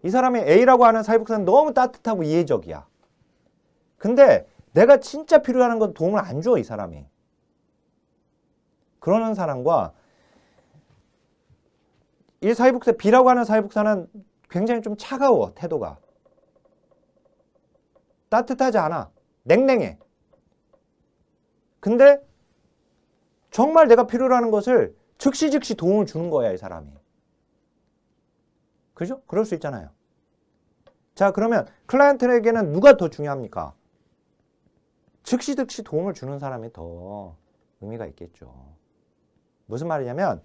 이 사람이 A라고 하는 사회복지사는 너무 따뜻하고 이해적이야. 근데 내가 진짜 필요한 건 도움을 안 줘, 이 사람이. 그러는 사람과 이 사회복사, B라고 하는 사회복사는 굉장히 좀 차가워, 태도가. 따뜻하지 않아. 냉랭해. 근데 정말 내가 필요로 하는 것을 즉시 도움을 주는 거야, 이 사람이. 그죠? 그럴 수 있잖아요. 자, 그러면 클라이언트에게는 누가 더 중요합니까? 즉시 도움을 주는 사람이 더 의미가 있겠죠. 무슨 말이냐면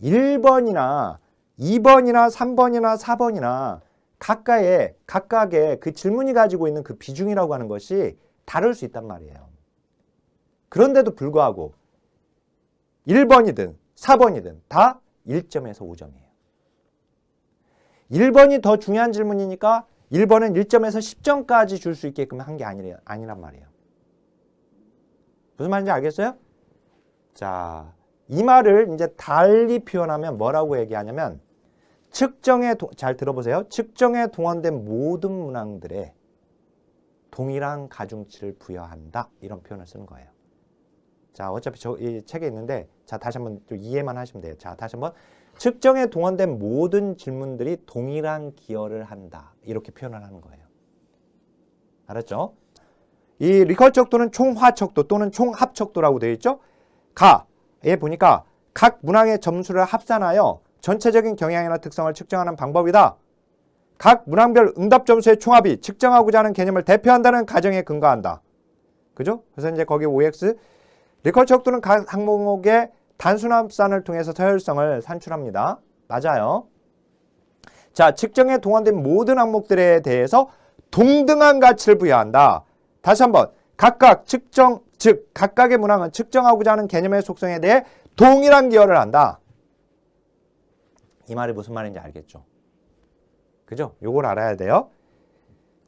1번이나 2번이나 3번이나 4번이나 각각의 그 질문이 가지고 있는 그 비중이라고 하는 것이 다를 수 있단 말이에요. 그런데도 불구하고 1번이든 4번이든 다 1점에서 5점이에요. 1번이 더 중요한 질문이니까 1번은 1점에서 10점까지 줄 수 있게끔 한 게 아니란 말이에요. 무슨 말인지 알겠어요? 자, 이 말을 이제 달리 표현하면 뭐라고 얘기하냐면 잘 들어보세요. 측정에 동원된 모든 문항들에 동일한 가중치를 부여한다. 이런 표현을 쓰는 거예요. 자, 어차피 이 책에 있는데, 자, 다시 한번 또 이해만 하시면 돼요. 자, 다시 한번. 측정에 동원된 모든 질문들이 동일한 기여를 한다. 이렇게 표현을 하는 거예요. 알았죠? 이 리커트 척도는 총화척도 또는 총합척도라고 되어 있죠? 가에 보니까 각 문항의 점수를 합산하여 전체적인 경향이나 특성을 측정하는 방법이다. 각 문항별 응답 점수의 총합이 측정하고자 하는 개념을 대표한다는 가정에 근거한다. 그죠? 그래서 이제 거기 OX 리커트 척도는 각 항목의 단순 합산을 통해서 서열성을 산출합니다. 맞아요. 자, 측정에 동원된 모든 항목들에 대해서 동등한 가치를 부여한다. 다시 한번 각각의 문항은 측정하고자 하는 개념의 속성에 대해 동일한 기여를 한다. 이 말이 무슨 말인지 알겠죠? 그죠? 요걸 알아야 돼요.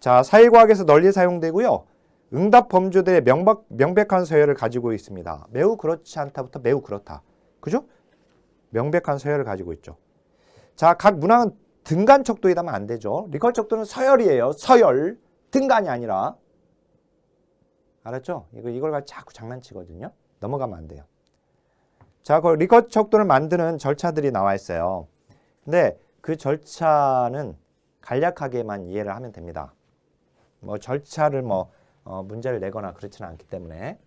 자, 사회과학에서 널리 사용되고요. 응답 범주들의 명백한 서열을 가지고 있습니다. 매우 그렇지 않다부터 매우 그렇다. 그죠? 명백한 서열을 가지고 있죠. 자, 각 문항은 등간 척도이다면 안 되죠. 리커트 척도는 서열이에요. 서열. 등간이 아니라. 알았죠? 이걸 가지고 자꾸 장난치거든요. 넘어가면 안 돼요. 자, 그 리커트 척도를 만드는 절차들이 나와 있어요. 근데 그 절차는 간략하게만 이해를 하면 됩니다. 뭐 절차를 문제를 내거나 그렇지는 않기 때문에.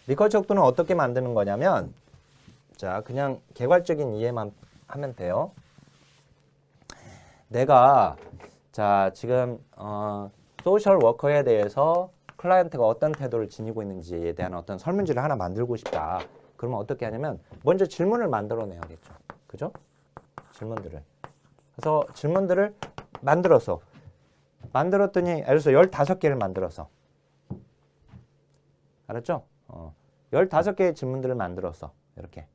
리커트 척도는 어떻게 만드는 거냐면, 자, 그냥 개괄적인 이해만 하면 돼요. 내가 자, 지금 소셜 워커에 대해서 클라이언트가 어떤 태도를 지니고 있는지에 대한 어떤 설문지를 하나 만들고 싶다. 그러면 어떻게 하냐면 먼저 질문을 만들어내야겠죠. 그죠? 질문들을. 그래서 질문들을 만들었더니 예를 들어서 15개를 만들었어. 알았죠? 15개의 질문들을 만들었어. 이렇게.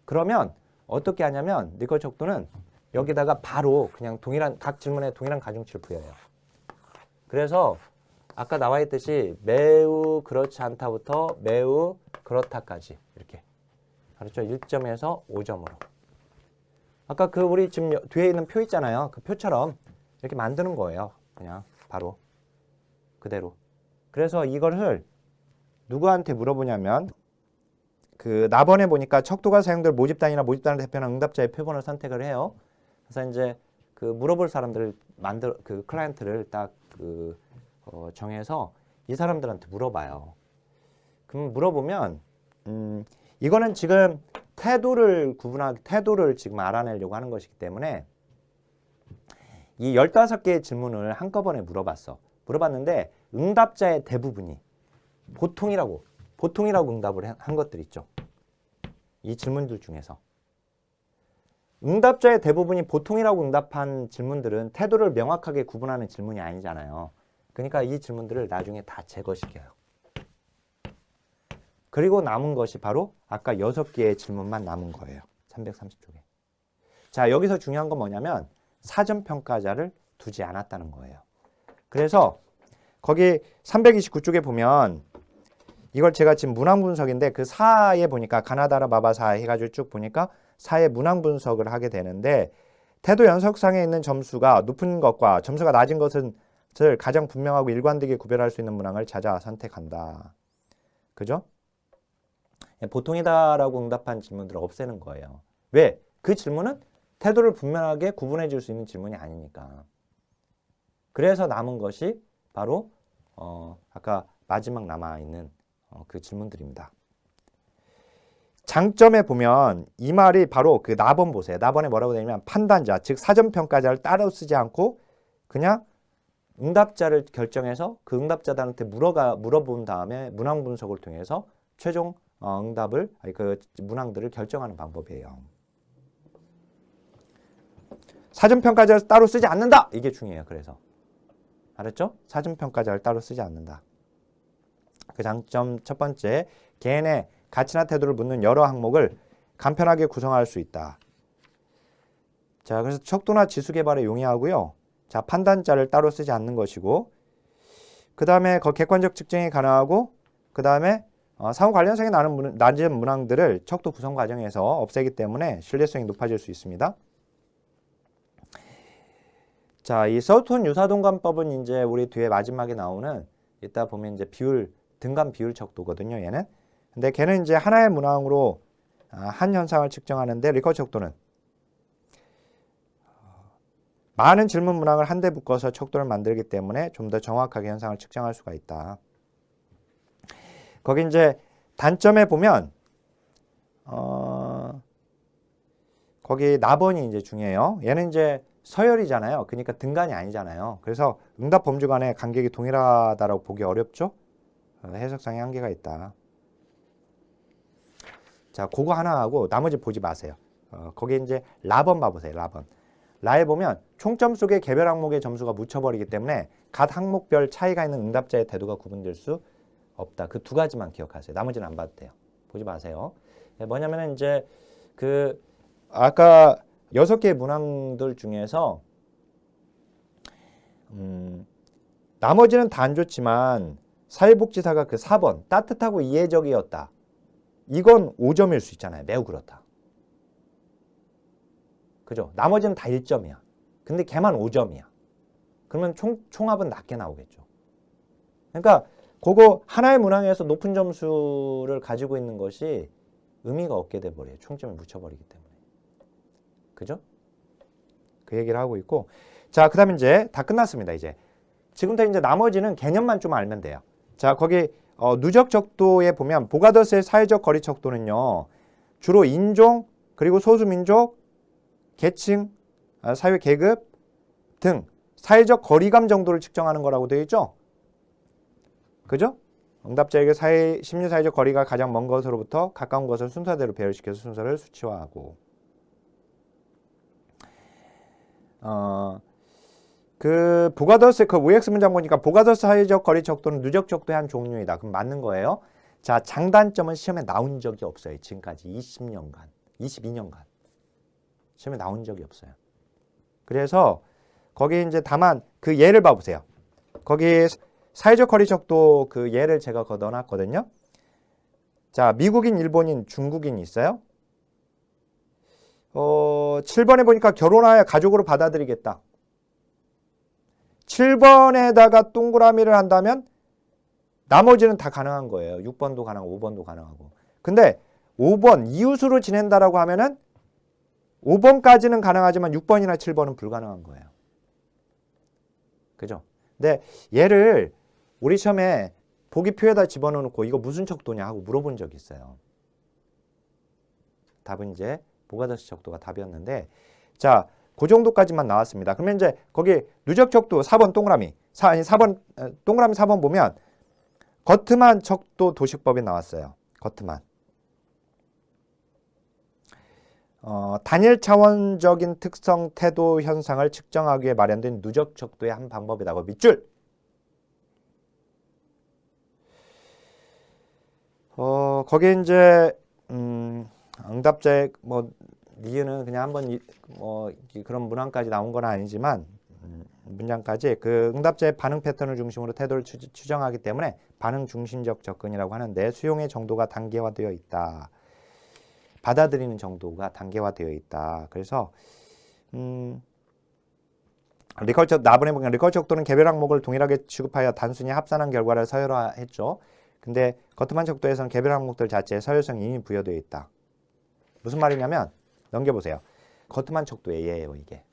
그러면 어떻게 하냐면 리커트 척도는 여기다가 바로 그냥 각 질문에 동일한 가중치를 부여해요. 그래서 아까 나와 있듯이 매우 그렇지 않다부터 매우 그렇다까지 이렇게. 알았죠? 1점에서 5점으로. 아까 우리 지금 뒤에 있는 표 있잖아요. 그 표처럼 이렇게 만드는 거예요. 그냥 바로 그대로. 그래서 이거를 누구한테 물어보냐면 나번에 보니까 척도가 사용될 모집단이나 모집단을 대표하는 응답자의 표본을 선택을 해요. 그래서 이제 물어볼 사람들을 클라이언트를 딱 정해서 이 사람들한테 물어봐요. 그럼 물어보면 이거는 지금 태도를 지금 알아내려고 하는 것이기 때문에 이 15개의 질문을 한꺼번에 물어봤는데 응답자의 대부분이 보통이라고 응답을 한 것들 있죠. 이 질문들 중에서. 응답자의 대부분이 보통이라고 응답한 질문들은 태도를 명확하게 구분하는 질문이 아니잖아요. 그러니까 이 질문들을 나중에 다 제거시켜요. 그리고 남은 것이 바로 아까 6개의 질문만 남은 거예요. 330쪽에. 자, 여기서 중요한 건 뭐냐면 사전평가자를 두지 않았다는 거예요. 그래서 거기 329쪽에 보면 이걸 제가 지금 문항 분석인데 그 4에 보니까 가나다라 바바 4 해가지고 쭉 보니까 4의 문항 분석을 하게 되는데 태도 연속상에 있는 점수가 높은 것과 점수가 낮은 것을 가장 분명하고 일관되게 구별할 수 있는 문항을 찾아 선택한다. 그죠? 보통이다라고 응답한 질문들을 없애는 거예요. 왜? 그 질문은 태도를 분명하게 구분해 줄 수 있는 질문이 아니니까. 그래서 남은 것이 바로 아까 마지막 남아있는 그 질문들입니다. 장점에 보면 이 말이 바로 그 나번 보세요. 나번에 뭐라고 되냐면 판단자, 즉 사전평가자를 따로 쓰지 않고 그냥 응답자를 결정해서 그 응답자들한테 물어본 다음에 문항 분석을 통해서 최종 응답을, 그 문항들을 결정하는 방법이에요. 사전평가자를 따로 쓰지 않는다! 이게 중요해요. 그래서. 알았죠? 사전평가자를 따로 쓰지 않는다. 그 장점 첫 번째, 개인의 가치나 태도를 묻는 여러 항목을 간편하게 구성할 수 있다. 자, 그래서 척도나 지수 개발에 용이하고요. 자, 판단자를 따로 쓰지 않는 것이고, 그 다음에 객관적 측정이 가능하고, 그 다음에 상호 관련성이 낮은 문항들을 척도 구성 과정에서 없애기 때문에 신뢰성이 높아질 수 있습니다. 자, 이 서우턴 유사동감법은 이제 우리 뒤에 마지막에 나오는, 이따 보면 이제 등간 비율 척도거든요, 얘는. 근데 걔는 이제 하나의 문항으로 한 현상을 측정하는데, 리커 척도는 많은 질문 문항을 한데 묶어서 척도를 만들기 때문에 좀 더 정확하게 현상을 측정할 수가 있다. 거기 이제 단점에 보면 거기 나번이 이제 중요해요. 얘는 이제 서열이잖아요. 그러니까 등간이 아니잖아요. 그래서 응답 범주 간의 간격이 동일하다라고 보기 어렵죠. 해석상의 한계가 있다. 자, 그거 하나 하고 나머지 보지 마세요. 거기 이제 라번 봐보세요. 라에 보면 총점 속의 개별 항목의 점수가 묻혀버리기 때문에 각 항목별 차이가 있는 응답자의 태도가 구분될 수 없다. 그 두 가지만 기억하세요. 나머지는 안 봐도 돼요. 보지 마세요. 뭐냐면은 이제 그 아까 6개의 문항들 중에서 나머지는 다 안 좋지만 사회복지사가 그 4번 따뜻하고 이해적이었다. 이건 5점일 수 있잖아요. 매우 그렇다. 그죠? 나머지는 다 1점이야. 근데 걔만 5점이야. 그러면 총합은 낮게 나오겠죠. 그러니까 그거 하나의 문항에서 높은 점수를 가지고 있는 것이 의미가 없게 돼버려요. 총점을 묻혀버리기 때문에. 그죠? 그 얘기를 하고 있고. 자, 그 다음에 이제 다 끝났습니다. 지금부터 이제 나머지는 개념만 좀 알면 돼요. 자, 거기 누적 척도에 보면 보가더스의 사회적 거리 척도는요. 주로 인종, 그리고 소수민족, 계층, 사회 계급 등 사회적 거리감 정도를 측정하는 거라고 되어 있죠. 그죠? 응답자에게 심리사회적 거리가 가장 먼 것으로부터 가까운 것을 순서대로 배열시켜서 순서를 수치화하고 그 보가더스 그 OX 문장 보니까 보가더스 사회적 거리 척도는 누적 척도의 한 종류이다. 그럼 맞는 거예요. 자, 장단점은 시험에 나온 적이 없어요. 지금까지 22년간 시험에 나온 적이 없어요. 그래서 거기 이제 다만 그 예를 봐보세요. 거기 사회적 거리 척도 그 예를 제가 걷어놨거든요. 자, 미국인, 일본인, 중국인이 있어요. 7번에 보니까 결혼하여 가족으로 받아들이겠다. 7번에다가 동그라미를 한다면 나머지는 다 가능한 거예요. 6번도 가능하고 5번도 가능하고. 근데 5번 이웃으로 지낸다라고 하면은 5번까지는 가능하지만 6번이나 7번은 불가능한 거예요. 그죠? 근데 얘를 우리 시험에 보기표에다 집어넣고 이거 무슨 척도냐 하고 물어본 적이 있어요. 답은 이제 보가더스 척도가 답이었는데, 자, 그 정도까지만 나왔습니다. 그러면 이제 거기 누적 척도 4번 동그라미, 4번 동그라미 4번 보면 거트만 척도 도식법이 나왔어요. 거트만. 단일 차원적인 특성 태도 현상을 측정하기 위해 마련된 누적 척도의 한 방법이라고 밑줄. 거기에 이제 응답자의 니은은 그냥 한번 그런 문항까지 나온 건 아니지만 문장까지 그 응답자의 반응 패턴을 중심으로 태도를 추정하기 때문에 반응 중심적 접근이라고 하는데 수용의 정도가 단계화되어 있다. 받아들이는 정도가 단계화되어 있다. 그래서 나분해보면 리커 척도는 개별 항목을 동일하게 취급하여 단순히 합산한 결과를 서열화했죠. 근데 거트만 척도에서는 개별 항목들 자체에 서열성이 이미 부여되어 있다. 무슨 말이냐면 넘겨보세요. 거트만 척도의 예예요, 이게.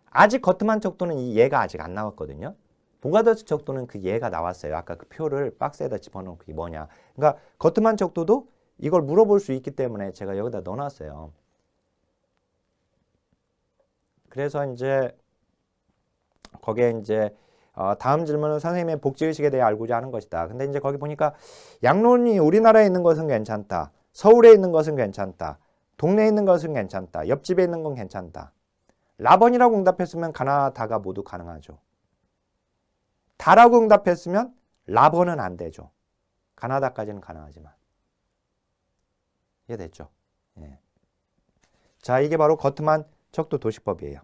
아직 거트만 척도는 이 예가 아직 안 나왔거든요. 보가더스 척도는 그 예가 나왔어요. 아까 그 표를 박스에다 집어넣은 그게 뭐냐. 그러니까 거트만 척도도 이걸 물어볼 수 있기 때문에 제가 여기다 넣어놨어요. 그래서 이제 거기에 이제 다음 질문은 선생님의 복지의식에 대해 알고자 하는 것이다. 근데 이제 거기 보니까 양론이 우리나라에 있는 것은 괜찮다. 서울에 있는 것은 괜찮다. 동네에 있는 것은 괜찮다. 옆집에 있는 건 괜찮다. 라번이라고 응답했으면 가나다가 모두 가능하죠. 다라고 응답했으면 라번은 안 되죠. 가나다까지는 가능하지만. 이해됐죠? 예. 자, 이게 바로 거트만 척도 도식법이에요.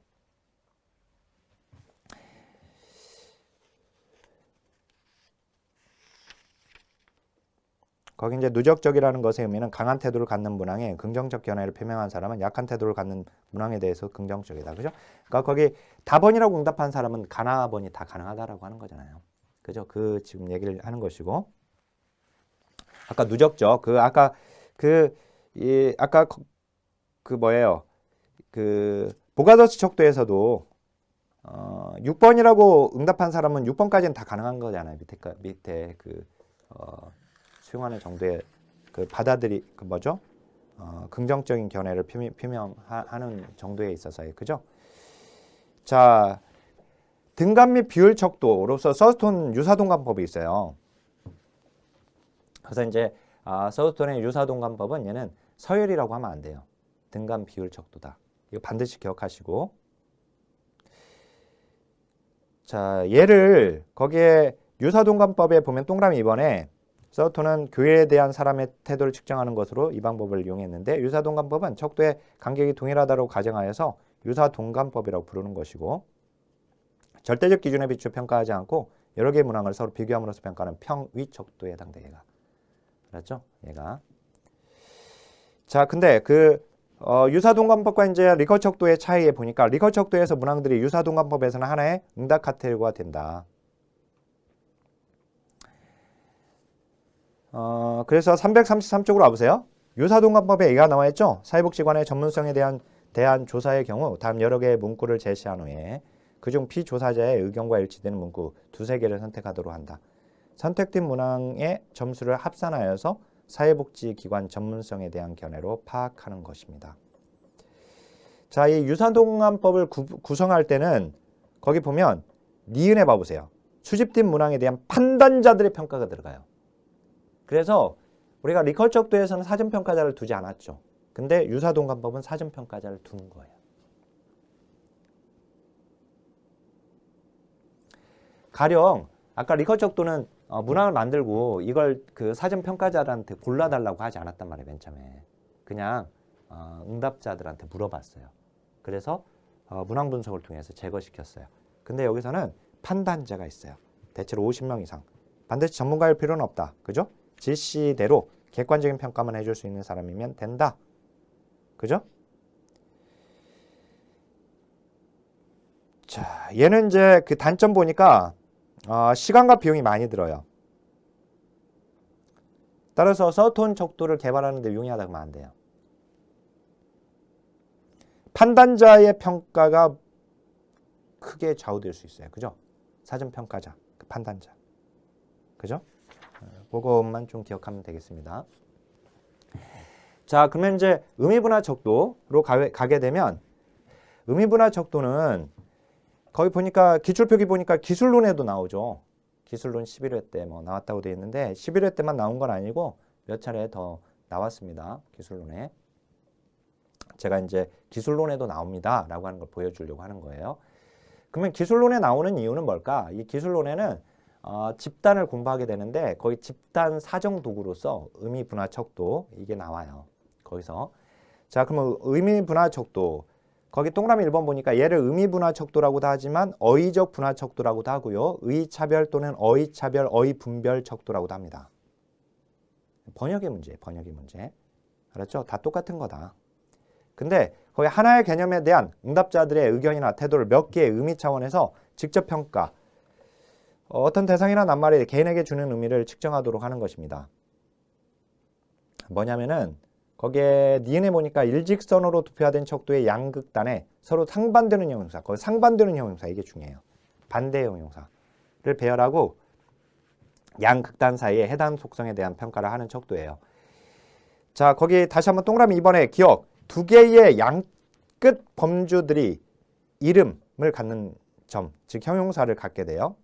거기 이제 누적적이라는 것의 의미는 강한 태도를 갖는 문항에 긍정적 견해를 표명한 사람은 약한 태도를 갖는 문항에 대해서 긍정적이다. 그죠? 그러니까 거기 다번이라고 응답한 사람은 가나번이 다 가능하다라고 하는 거잖아요. 그죠? 그 지금 얘기를 하는 것이고. 아까 누적적 아까 뭐예요? 그 보가더스 척도에서도 6번이라고 응답한 사람은 6번까지는 다 가능한 거잖아요. 밑에 수용하는 정도의 긍정적인 견해를 표명하는 정도에 있어서요. 그죠? 자, 등간 및 비율 척도로서 서스톤 유사동간법이 있어요. 그래서 이제 서스톤의 유사동간법은 얘는 서열이라고 하면 안 돼요. 등간 비율 척도다. 이거 반드시 기억하시고. 자, 얘를 거기에 유사동간법에 보면 동그라미 2번에 서스톤은 교회에 대한 사람의 태도를 측정하는 것으로 이 방법을 이용했는데 유사동간법은 척도의 간격이 동일하다고 가정하여서 유사동간법이라고 부르는 것이고 절대적 기준에 비추어 평가하지 않고 여러 개의 문항을 서로 비교함으로써 평가하는 평위 척도에 해당돼 얘가. 알았죠? 얘가. 자, 근데 유사동간법과 이제 리커 척도의 차이에 보니까 리커 척도에서 문항들이 유사동간법에서는 하나의 응답 카테고리가 된다. 그래서 333쪽으로 와보세요. 유사동간법에 얘가 나와 있죠. 사회복지관의 전문성에 대한 조사의 경우 다음 여러 개의 문구를 제시한 후에 그중 피조사자의 의견과 일치되는 문구 2-3개를 선택하도록 한다. 선택된 문항의 점수를 합산하여서 사회복지기관 전문성에 대한 견해로 파악하는 것입니다. 자, 이 유사동간법을 구성할 때는 거기 보면 니은에 봐보세요. 수집된 문항에 대한 판단자들의 평가가 들어가요. 그래서 우리가 리커 척도에서는 사전평가자를 두지 않았죠. 근데 유사동간법은 사전평가자를 두는 거예요. 가령 아까 리커 척도는 문항을 만들고 이걸 그 사전평가자들한테 골라달라고 하지 않았단 말이에요. 맨 처음에. 그냥 응답자들한테 물어봤어요. 그래서 문항 분석을 통해서 제거시켰어요. 근데 여기서는 판단자가 있어요. 대체로 50명 이상. 반드시 전문가일 필요는 없다. 그죠? 질시대로 객관적인 평가만 해줄 수 있는 사람이면 된다. 그죠? 자, 얘는 이제 그 단점 보니까 시간과 비용이 많이 들어요. 따라서 서스톤 척도를 개발하는데 용이하다고 하면 안 돼요. 판단자의 평가가 크게 좌우될 수 있어요. 그죠? 사전평가자, 그 판단자. 그죠? 그것만 좀 기억하면 되겠습니다. 자, 그러면 이제 의미분화 척도로 가게 되면 의미분화 척도는 거기 보니까 기출표기 보니까 기술론에도 나오죠. 기술론 11회 때 뭐 나왔다고 되어 있는데 11회 때만 나온 건 아니고 몇 차례 더 나왔습니다. 기술론에. 제가 이제 기술론에도 나옵니다 라고 하는 걸 보여주려고 하는 거예요. 그러면 기술론에 나오는 이유는 뭘까? 이 기술론에는 집단을 공부하게 되는데 거기 집단 사정 도구로서 의미 분화 척도 이게 나와요. 거기서. 자, 그러면 의미 분화 척도 거기 동그라미 1번 보니까 얘를 의미 분화 척도라고도 하지만 어휘적 분화 척도라고도 하고요. 의차별 또는 어휘차별, 어휘분별 척도라고도 합니다. 번역의 문제. 알았죠? 다 똑같은 거다. 근데 거기 하나의 개념에 대한 응답자들의 의견이나 태도를 몇 개의 의미 차원에서 직접 평가, 어떤 대상이나 낱말이 개인에게 주는 의미를 측정하도록 하는 것입니다. 뭐냐면은 거기에 니은에 보니까 일직선으로 두표화된 척도의 양극단에 서로 상반되는 형용사, 거기 상반되는 형용사 이게 중요해요. 반대 형용사를 배열하고 양극단 사이에 해당 속성에 대한 평가를 하는 척도예요. 자, 거기 다시 한번 동그라미 2번에 기억, 두 개의 양끝 범주들이 이름을 갖는 점, 즉 형용사를 갖게 돼요.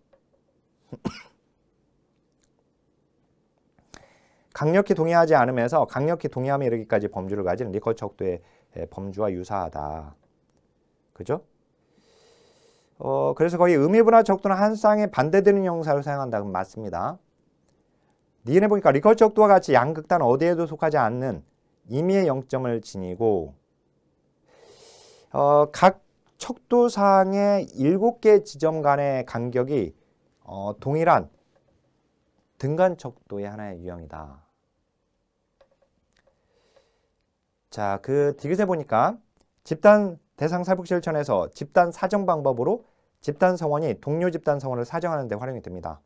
강력히 동의하지 않으면서 강력히 동의함에 이르기까지 범주를 가진 리커트 척도의 범주와 유사하다. 그죠? 그래서 거의 의미분화 척도는 한 쌍에 반대되는 형용사를 사용한다. 맞습니다. 니은에 보니까 리커트 척도와 같이 양극단 어디에도 속하지 않는 임의의 0점을 지니고 각 척도상의 7개 지점 간의 간격이 동일한 등간 척도의 하나의 유형이다. 자, 그 디귿에 보니까 집단 대상 살폭 실천에서 집단 사정 방법으로 집단 성원이 동료 집단 성원을 사정하는 데 활용이 됩니다.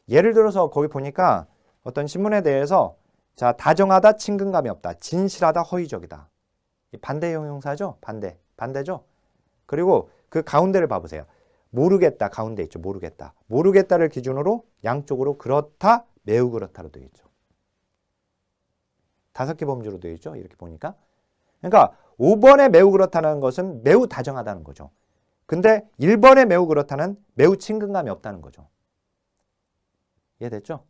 예를 들어서 거기 보니까 어떤 신문에 대해서 자, 다정하다, 친근감이 없다, 진실하다, 허위적이다. 반대 형용사죠? 반대죠? 그리고 그 가운데를 봐보세요. 모르겠다, 가운데 있죠. 모르겠다. 모르겠다를 기준으로 양쪽으로 그렇다, 매우 그렇다로 되어 있죠. 5개 범주로 되어 있죠. 이렇게 보니까. 그러니까 5번에 매우 그렇다는 것은 매우 다정하다는 거죠. 근데 1번에 매우 그렇다는 매우 친근감이 없다는 거죠. 이해됐죠?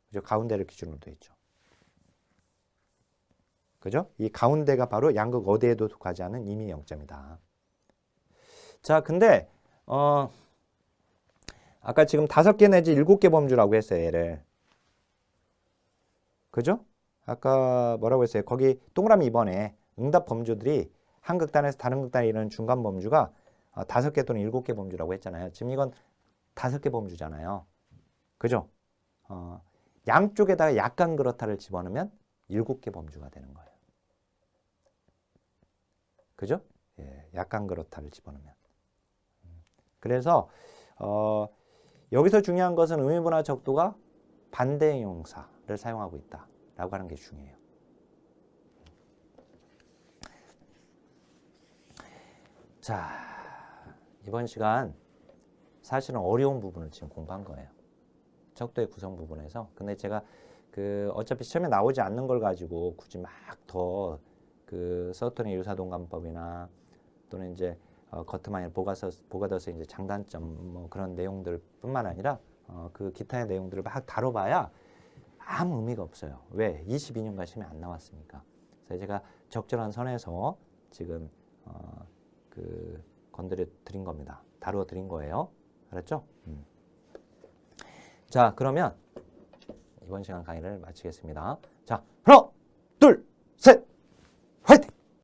그죠? 가운데를 기준으로 되어 있죠. 그죠? 이 가운데가 바로 양극 어디에도 속하지 않은 임의 0점이다. 자, 근데 아까 지금 5개 내지 7개 범주라고 했어요. 얘를. 그죠? 아까 뭐라고 했어요? 거기 동그라미 2번에 응답 범주들이 한 극단에서 다른 극단에 이르는 중간 범주가 5개 또는 7개 범주라고 했잖아요. 지금 이건 5개 범주잖아요. 그죠? 양쪽에다가 약간 그렇다를 집어넣으면 7개 범주가 되는 거예요. 그죠? 예, 약간 그렇다를 집어넣으면. 그래서 여기서 중요한 것은 의미분화 척도가 반대 형용사를 사용하고 있다라고 하는 게 중요해요. 자, 이번 시간 사실은 어려운 부분을 지금 공부한 거예요. 척도의 구성 부분에서. 근데 제가 어차피 시험에 나오지 않는 걸 가지고 굳이 막 더 서턴의 유사동감법이나 또는 이제 거트마일 보가더스의 이제 장단점 뭐 그런 내용들뿐만 아니라 그 기타의 내용들을 막 다뤄봐야 아무 의미가 없어요. 왜? 22년간 시험에 안 나왔으니까. 그래서 제가 적절한 선에서 지금 건드려 드린 겁니다. 다루어 드린 거예요. 알았죠? 자, 그러면 이번 시간 강의를 마치겠습니다. 자, 하나, 둘, 셋, 화이팅!